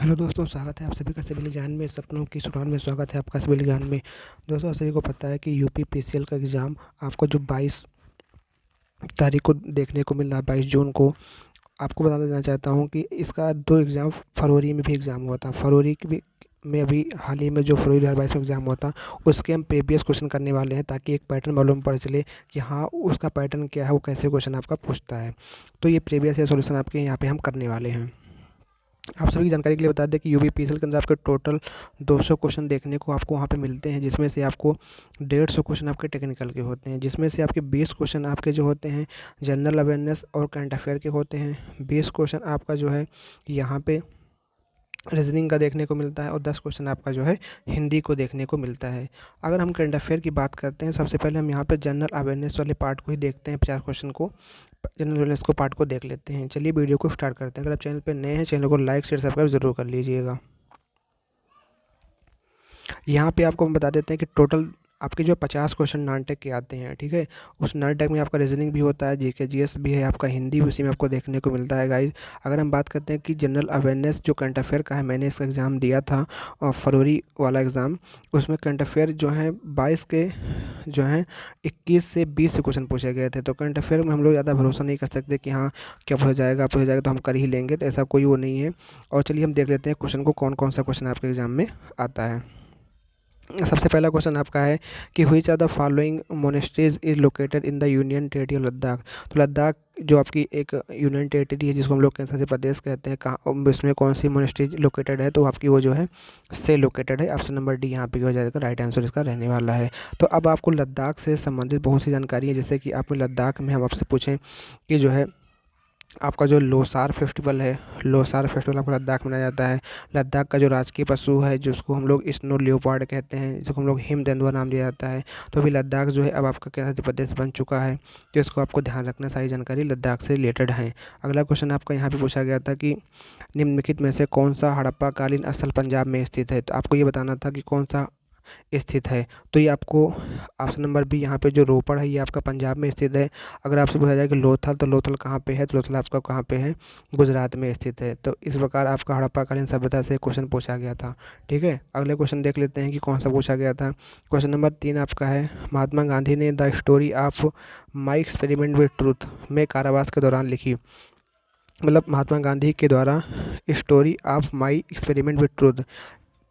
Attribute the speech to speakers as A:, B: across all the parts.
A: Hello दोस्तों, स्वागत है आप सभी का सिविल ज्ञान में। सपनों की सुरान में स्वागत है आपका सिविल ज्ञान में। दोस्तों, आप सभी को पता है कि यूपी पीसीएल का एग्ज़ाम आपको जो 22 तारीख को देखने को मिल रहा है, 22 जून को। आपको बता देना चाहता हूं कि इसका 2 एग्ज़ाम फरवरी में भी एग्ज़ाम हुआ था। फरवरी की भी में अभी हाल ही में जो फरवरी 2022 में एग्ज़ाम हुआ था, उसके हम प्रीवियस क्वेश्चन करने वाले हैं, ताकि एक पैटर्न मालूम पड़ चले कि हाँ, उसका पैटर्न क्या है, वो कैसे क्वेश्चन आपका पूछता है। तो ये प्रीवियस या सॉल्यूशन आपके यहाँ पे हम करने वाले हैं। आप सभी की जानकारी के लिए बता दें कि यूपी पीसीएल के अंदर आपके टोटल 200 क्वेश्चन देखने को आपको वहाँ पे मिलते हैं, जिसमें से आपको 150 क्वेश्चन आपके टेक्निकल के होते हैं, जिसमें से आपके 20 क्वेश्चन आपके जो होते हैं जनरल अवेयरनेस और करंट अफेयर के होते हैं। 20 क्वेश्चन आपका जो है यहाँ पे रीजनिंग का देखने को मिलता है, और 10 क्वेश्चन आपका जो है हिंदी को देखने को मिलता है। अगर हम करंट अफेयर की बात करते हैं, सबसे पहले हम यहाँ पे जनरल अवेयरनेस वाले पार्ट को ही देखते हैं। 50 क्वेश्चन को जनरल अवेयरनेस को पार्ट को देख लेते हैं। चलिए वीडियो को स्टार्ट करते हैं। अगर आप चैनल पर नए हैं, चैनल को लाइक शेयर सब्सक्राइब जरूर कर लीजिएगा। यहाँ पे आपको हम बता देते हैं कि टोटल आपके जो 50 क्वेश्चन नॉन टेक के आते हैं, ठीक है। उस नॉन टेक में आपका रीजनिंग भी होता है, जीके जीएस भी है, आपका हिंदी भी उसी में आपको देखने को मिलता है गाइज। अगर हम बात करते हैं कि जनरल अवेयरनेस जो करंट अफेयर का है, मैंने इसका एग्ज़ाम दिया था और फरवरी वाला एग्ज़ाम, उसमें करंट अफेयर जो है 22 के जो हैं 21 से 20 से क्वेश्चन पूछे गए थे। तो करंट अफेयर में हम लोग ज़्यादा भरोसा नहीं कर सकते कि हाँ क्या पूछा जाएगा तो हम कर ही लेंगे, तो ऐसा कोई वो नहीं है। और चलिए हम देख लेते हैं क्वेश्चन को, कौन कौन सा क्वेश्चन आपके एग्ज़ाम में आता है। सबसे पहला क्वेश्चन आपका है कि which are the following monasteries is located in the union territory of Ladakh. तो लद्दाख जो आपकी एक यूनियन टेरिटरी है, जिसको हम लोग केंद्र शासित प्रदेश कहते हैं, कहाँ उसमें कौन सी मोनेस्ट्रीज लोकेटेड है, तो आपकी वो जो है से लोकेटेड है। ऑप्शन नंबर डी यहाँ पे हो जाएगा, राइट आंसर इसका रहने वाला है। तो अब आपको लद्दाख से संबंधित बहुत सी जानकारी है, जैसे कि आप लद्दाख में हम आपसे पूछें कि जो है आपका जो लोसार फेस्टिवल है, लोसार फेस्टिवल आपको लद्दाख में मनाया जाता है। लद्दाख का जो राजकीय पशु है, जिसको हम लोग स्नो लियोपार्ड कहते हैं, जिसको हम लोग हिम तेंदुआ नाम दिया जाता है। तो अभी लद्दाख जो है अब आपका केंद्र प्रदेश बन चुका है, तो इसको आपको ध्यान रखना, सारी जानकारी लद्दाख से रिलेटेड है। अगला क्वेश्चन आपका यहाँ पे पूछा गया था कि निम्नलिखित में से कौन सा हड़प्पा कालीन स्थल पंजाब में स्थित है। तो आपको ये बताना था कि कौन सा स्थित है। तो ये आपको ऑप्शन नंबर बी यहाँ पे जो रोपड़ है, ये आपका पंजाब में स्थित है। अगर आपसे पूछा जाए कि लोथल, तो लोथल कहाँ पे है, तो लोथल आपका कहाँ पे है, गुजरात में स्थित है। तो इस प्रकार आपका हड़प्पाकालीन सभ्यता से क्वेश्चन पूछा गया था, ठीक है। अगले क्वेश्चन देख लेते हैं कि कौन सा पूछा गया था। क्वेश्चन नंबर 3 आपका है, महात्मा गांधी ने the story of my experiment with truth में कारावास के दौरान लिखी। मतलब महात्मा गांधी के द्वारा story of my experiment with truth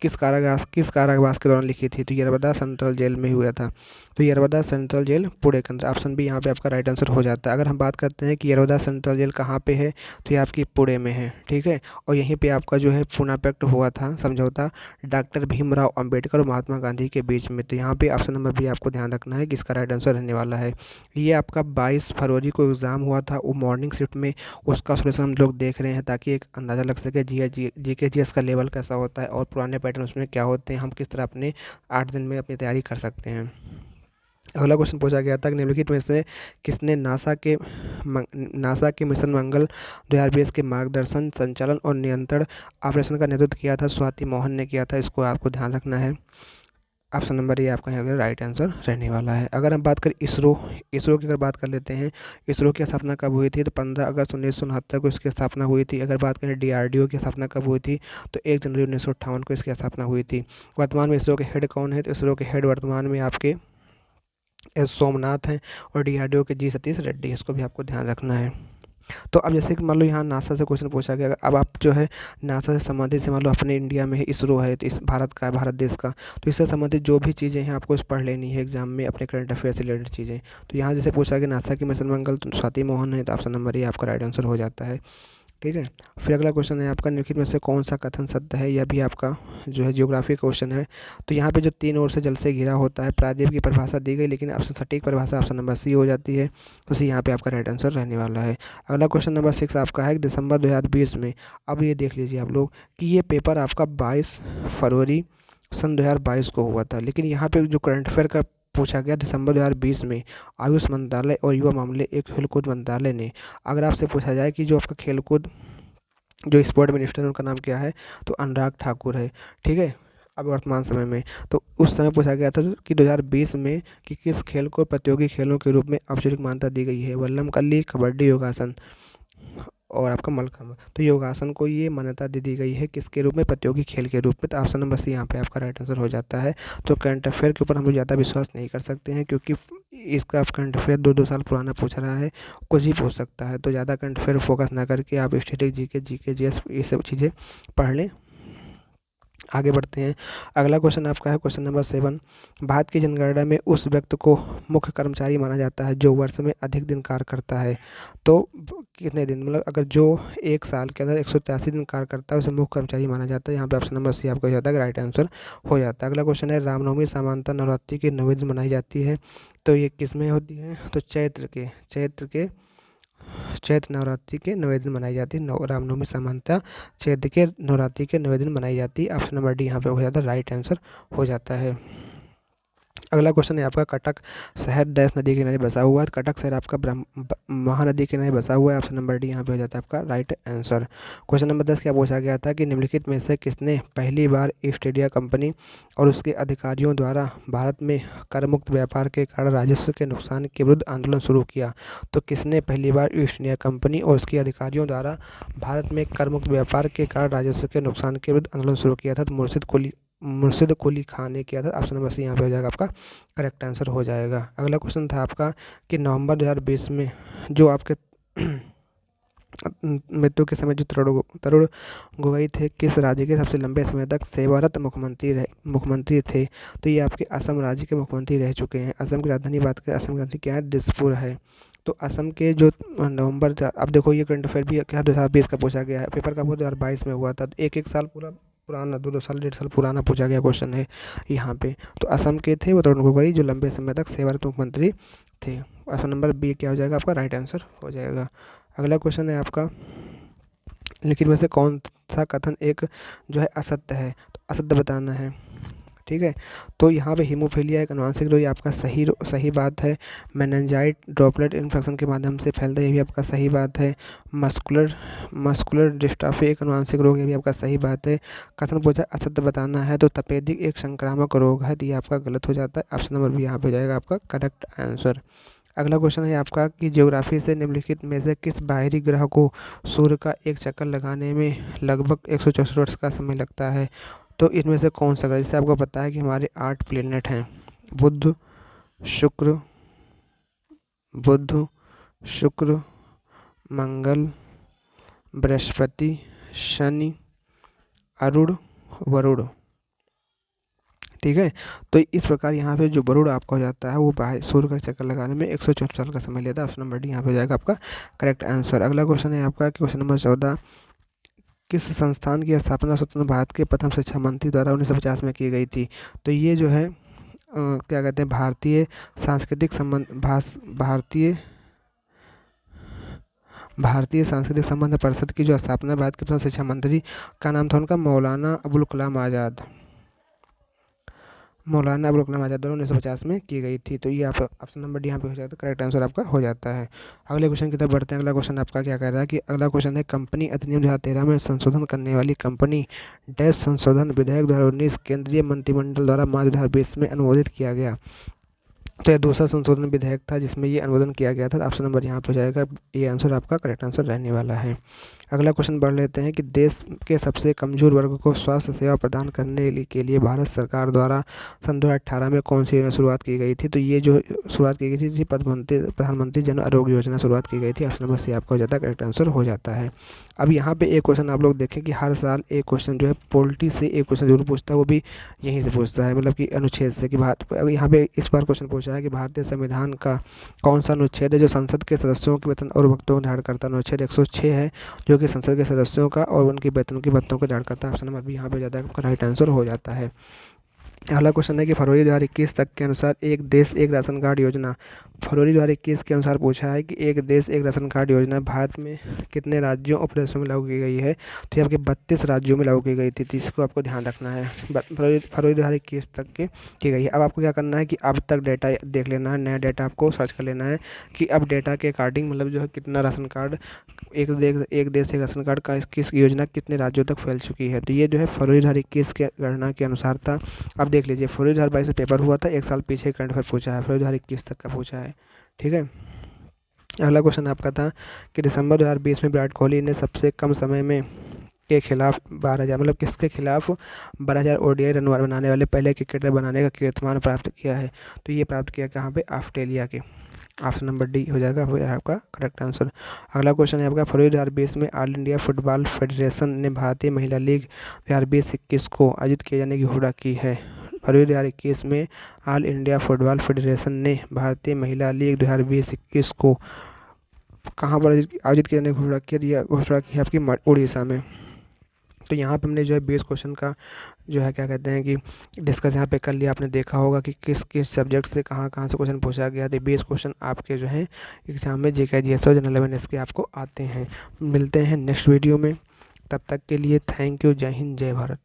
A: किस कारावास के दौरान लिखी थी। तो यरवदा सेंट्रल जेल में हुआ था। तो यरवदा सेंट्रल जेल पुणे के अंदर, ऑप्शन बी यहाँ पे आपका राइट आंसर हो जाता है। अगर हम बात करते हैं कि यरवदा सेंट्रल जेल कहाँ पे है, तो ये आपकी पुणे में है, ठीक है। और यहीं पे आपका जो है पूना पैक्ट हुआ था, समझौता डॉक्टर भीमराव अंबेडकर और महात्मा गांधी के बीच में। तो यहाँ पे ऑप्शन नंबर बी आपको ध्यान रखना है कि इसका राइट आंसर रहने वाला है। ये आपका 22 फरवरी को एग्ज़ाम हुआ था, वो मॉर्निंग शिफ्ट में, उसका सोल्यूशन हम लोग देख रहे हैं, ताकि एक अंदाज़ा लग सके जीके जीएस का लेवल कैसा होता है और पुराने पैटर्न उसमें क्या होते हैं, हम किस तरह अपने 8 दिन में अपनी तैयारी कर सकते हैं। अगला क्वेश्चन पूछा गया था कि निम्नलिखित में से किसने नासा के मिशन मंगल 2020 के मार्गदर्शन, संचालन और नियंत्रण ऑपरेशन का नेतृत्व किया था। स्वाति मोहन ने किया था, इसको आपको ध्यान रखना है। ऑप्शन नंबर ये आपका यहाँ पे राइट आंसर रहने वाला है। अगर हम बात करें इसरो की अगर बात कर लेते हैं, इसरो की स्थापना कब हुई थी, तो 15 अगस्त 1969 को इसकी स्थापना हुई थी। अगर बात करें डीआरडीओ की स्थापना कब हुई थी, तो 1 जनवरी 1958 को इसकी स्थापना हुई थी। वर्तमान में इसरो के हेड कौन है, तो इसरो के हेड वर्तमान में आपके एस सोमनाथ हैं, और डीआरडीओ के जी सतीश रेड्डी, इसको भी आपको ध्यान रखना है। तो अब जैसे कि मान लो यहाँ नासा से क्वेश्चन पूछा गया, अब आप जो है नासा से संबंधित से मान लो अपने इंडिया में है इसरो है, तो इस भारत का है, भारत देश का, तो इससे संबंधित जो भी चीज़ें हैं आपको इस पढ़ लेनी है एग्जाम में, अपने करंट अफेयर से रिलेटेड चीज़ें। तो यहाँ जैसे पूछा कि नासा की मिशन मंगल तो स्वाति मोहन है, तो ऑप्शन नंबर ये आपका राइट आंसर हो जाता है, ठीक है। फिर अगला क्वेश्चन है आपका, निम्नलिखित में से कौन सा कथन सत्य है, यह भी आपका जो है ज्योग्राफी क्वेश्चन है। तो यहाँ पे जो 3 ओर से जल से घिरा होता है, प्रायद्वीप की परिभाषा दी गई, लेकिन ऑप्शन सटीक परिभाषा ऑप्शन नंबर सी हो जाती है, तो सी यहाँ पे आपका राइट आंसर रहने वाला है। अगला क्वेश्चन नंबर 6 आपका है दिसंबर 2020 में, अब ये देख लीजिए आप लोग कि ये पेपर आपका 22 फरवरी सन 2022 को हुआ था, लेकिन यहाँ पे जो करंट अफेयर का पूछा गया दिसंबर 2020 में, आयुष मंत्रालय और युवा मामले एक खेलकूद मंत्रालय ने। अगर आपसे पूछा जाए कि जो आपका खेलकूद जो स्पोर्ट मिनिस्टर है उनका नाम क्या है, तो अनुराग ठाकुर है, ठीक है। अब वर्तमान समय में, तो उस समय पूछा गया था कि 2020 में कि किस खेल को प्रतियोगी खेलों के रूप में औपचारिक मान्यता दी गई है, वल्लम कल्ली, कबड्डी, योगासन। और आपका मलखम्ब। तो योगासन को ये मान्यता दे दी गई है किसके रूप में, प्रतियोगी खेल के रूप में। तो ऑप्शन नंबर सी यहाँ पे आपका राइट आंसर हो जाता है। तो करंट अफेयर के ऊपर हम लोग ज़्यादा विश्वास नहीं कर सकते हैं, क्योंकि इसका करंट अफेयर 2-2 साल पुराना पूछ रहा है, कुछ भी पूछ सकता है। तो ज़्यादा करंट अफेयर फोकस ना करके आप स्टैटिक जीके जीएस ये सब चीज़ें पढ़ लें। आगे बढ़ते हैं। अगला क्वेश्चन आपका है क्वेश्चन नंबर 7। भारत की जनगणना में उस व्यक्ति को मुख्य कर्मचारी माना जाता है जो वर्ष में अधिक दिन कार्य करता है। तो कितने दिन, मतलब अगर जो एक साल के अंदर 183 दिन कार्य करता है उसे मुख्य कर्मचारी माना जाता है। यहाँ पे ऑप्शन नंबर सी आपका हो जाता है, राइट आंसर हो जाता है। अगला क्वेश्चन है, रामनवमी सामान्यतः नवरात्रि के 9वें दिन मनाई जाती है। तो ये किस में होती है, तो चैत्र नवरात्रि के 9वें दिन मनाई जाती है। रामनवमी सामान्यतः चैत्र के नवरात्रि के 9वें दिन मनाई जाती है। ऑप्शन नंबर डी यहाँ पे हो जाता है, राइट आंसर हो जाता है। अगला क्वेश्चन है आपका, कटक शहर डैश नदी के किनारे बसा हुआ है। कटक शहर आपका महानदी के किनारे बसा हुआ है। ऑप्शन नंबर डी यहाँ पे हो जाता है आपका राइट आंसर। क्वेश्चन नंबर 10 क्या पूछा गया था कि निम्नलिखित में से किसने पहली बार ईस्ट इंडिया कंपनी और उसके अधिकारियों द्वारा भारत में कर मुक्त व्यापार के कारण राजस्व के नुकसान के विरुद्ध आंदोलन शुरू किया। तो किसने पहली बार ईस्ट इंडिया कंपनी और उसके अधिकारियों द्वारा भारत में कर मुक्त व्यापार के कारण राजस्व के नुकसान के विरुद्ध आंदोलन शुरू किया था? तो मुर्शिद कुली खान ने किया था। ऑप्शन नंबर सी यहाँ पे हो जाएगा आपका करेक्ट आंसर हो जाएगा। अगला क्वेश्चन था आपका कि नवंबर 2020 में जो आपके मृत्यु के समय जो तरुण गोगोई थे, किस राज्य के सबसे लंबे समय तक सेवारत मुख्यमंत्री थे? तो ये आपके असम राज्य के मुख्यमंत्री रह चुके हैं। असम की राजधानी बात करें, असम की राजधानी क्या है, दिसपुर है। तो असम के जो नवंबर, अब देखो ये करंट अफेयर भी क्या 2020 का पूछा गया है, पेपर का वो 2022 में हुआ था। तो एक साल पूरा पुराना, 2-2 साल 1.5 साल पुराना पूछा गया क्वेश्चन है यहाँ पे। तो असम के थे वो तरुण गोगोई, जो लंबे समय तक सेवारत मुख्यमंत्री थे। ऑप्शन नंबर बी क्या हो जाएगा आपका, राइट आंसर हो जाएगा। अगला क्वेश्चन है आपका, लेकिन में से कौन सा कथन एक जो है असत्य है? तो असत्य बताना है, ठीक है। तो यहाँ पे हीमोफीलिया एक आनुवंशिक रोग, ये आपका सही बात है। मेनिंजाइट ड्रॉपलेट इन्फेक्शन के माध्यम से फैलता है, ये भी आपका सही बात है। मस्कुलर डिस्ट्रॉफी एक आनुवंशिक रोग, ये भी आपका सही बात है। कथन पूछा असत्य बताना है, तो तपेदिक एक संक्रामक रोग है, तो ये आपका गलत हो जाता है। ऑप्शन नंबर भी यहाँ पे हो जाएगा आपका करेक्ट आंसर। अगला क्वेश्चन है आपका कि ज्योग्राफी से निम्नलिखित में से किस बाहरी ग्रह को सूर्य का एक चक्कर लगाने में लगभग 164 वर्ष का समय लगता है? तो इनमें से कौन सा ग्रह, जैसे आपको पता है कि हमारे 8 प्लेनेट हैं, बुध शुक्र मंगल बृहस्पति शनि अरुण वरुण, ठीक है। तो इस प्रकार यहाँ पे जो वरुण आपका हो जाता है वो बाहर सूर्य का चक्कर लगाने में 164 साल का समय लेता है। ऑप्शन नंबर डी यहाँ पे हो जाएगा आपका करेक्ट आंसर। अगला क्वेश्चन है आपका क्वेश्चन नंबर 14, किस संस्थान की स्थापना स्वतंत्र भारत के प्रथम शिक्षा मंत्री द्वारा 1950 में की गई थी? तो ये जो है क्या कहते हैं, भारतीय सांस्कृतिक संबंध परिषद की जो स्थापना भारत के प्रथम शिक्षा मंत्री का नाम था उनका मौलाना अबुल कलाम आज़ाद द्वारा 1950 में की गई थी। तो ये आप ऑप्शन नंबर डी यहाँ पे हो जाता है, करेक्ट आंसर आपका हो जाता है। अगले क्वेश्चन की तरफ बढ़ते हैं। अगला क्वेश्चन आपका क्या कह रहा है कि अगला क्वेश्चन है, कंपनी अधिनियम 2013 में संशोधन करने वाली कंपनी डैश संशोधन विधेयक 2019 केंद्रीय मंत्रिमंडल द्वारा मार्च 2020 में अनुमोदित किया गया। तो यह दूसरा संशोधन विधेयक था जिसमें ये अनुमोदन किया गया था। ऑप्शन नंबर यहाँ पे हो जाएगा, ये आंसर आपका करेक्ट आंसर रहने वाला है। अगला क्वेश्चन बढ़ लेते हैं कि देश के सबसे कमजोर वर्ग को स्वास्थ्य सेवा प्रदान करने के लिए भारत सरकार द्वारा सन 2018 में कौन सी योजना शुरुआत की गई थी? तो ये जो शुरुआत की गई थी प्रधानमंत्री जन आरोग्य योजना शुरुआत की गई थी। ऑप्शन नंबर सी आपका हो जाता है, करेक्ट आंसर हो जाता है। अब यहाँ पे एक क्वेश्चन आप लोग देखें कि हर साल एक क्वेश्चन जो है पोल्ट्री से एक क्वेश्चन जरूर पूछता है, वो भी यहीं से पूछता है, मतलब कि अनुच्छेद से कि अब यहाँ पे इस बार क्वेश्चन पूछा है कि भारतीय संविधान का कौन सा अनुच्छेद है जो संसद के सदस्यों के वेतन और भत्तों को निर्धारित करता है? अनुच्छेद 106 है जो कि संसद के सदस्यों का और उनके वेतन के भत्तों को निर्धारित करता है। ऑप्शन नंबर भी यहाँ पे जाता है, आपका राइट आंसर हो जाता है। अगला क्वेश्चन है कि फरवरी 2021 तक के अनुसार एक देश एक राशन कार्ड योजना, फरवरी 2021 के अनुसार पूछा है कि एक देश एक राशन कार्ड योजना भारत में कितने राज्यों और प्रदेशों में लागू की गई है? तो ये आपके 32 राज्यों में लागू की गई थी, तो इसको आपको ध्यान रखना है। फरवरी 2021 तक की गई है। अब आपको क्या करना है कि अब तक डेटा देख लेना है, नया डेटा आपको सर्च कर लेना है कि अब डेटा के अकॉर्डिंग मतलब जो है कितना राशन कार्ड एक देश एक राशन कार्ड का किस योजना कितने राज्यों तक फैल चुकी है। तो ये जो है फरवरी 2021 के गणना के अनुसार था। अब देख लीजिए फरवरी 2022 में पेपर हुआ था, एक साल पीछे करंट अफेयर पूछा है, फरवरी 2021 तक का पूछा है, ठीक है। अगला क्वेश्चन आपका था कि दिसंबर 2020 में विराट कोहली ने सबसे कम समय में के खिलाफ 12,000 मतलब किसके खिलाफ 12,000 ओडीआई रन बनाने वाले पहले क्रिकेटर बनाने का कीर्तिमान प्राप्त किया है? तो ये प्राप्त किया कहाँ पे? ऑस्ट्रेलिया के। ऑप्शन नंबर डी हो जाएगा वो आपका करेक्ट आंसर। अगला क्वेश्चन है आपका, फरवरी 2020 में ऑल इंडिया फुटबॉल फेडरेशन ने भारतीय महिला लीग 2020-21 को आयोजित किए जाने की घोषणा की है। फरवरी 2021 में ऑल इंडिया फुटबॉल फेडरेशन ने भारतीय महिला लीग 2020-21 को कहाँ पर आयोजित किए जाने की घोषणा की? घोषणा की है आपकी उड़ीसा में। तो यहाँ पे हमने जो है 20 क्वेश्चन का जो है क्या कहते हैं कि डिस्कस यहाँ पे कर लिया। आपने देखा होगा कि किस किस सब्जेक्ट से कहाँ कहाँ से क्वेश्चन पूछा गया। तो 20 क्वेश्चन आपके जो है एग्जाम में जीके जीएस और जनरल अवेयरनेस के आपको आते हैं। मिलते हैं नेक्स्ट वीडियो में, तब तक के लिए थैंक यू। जय हिंद, जय भारत।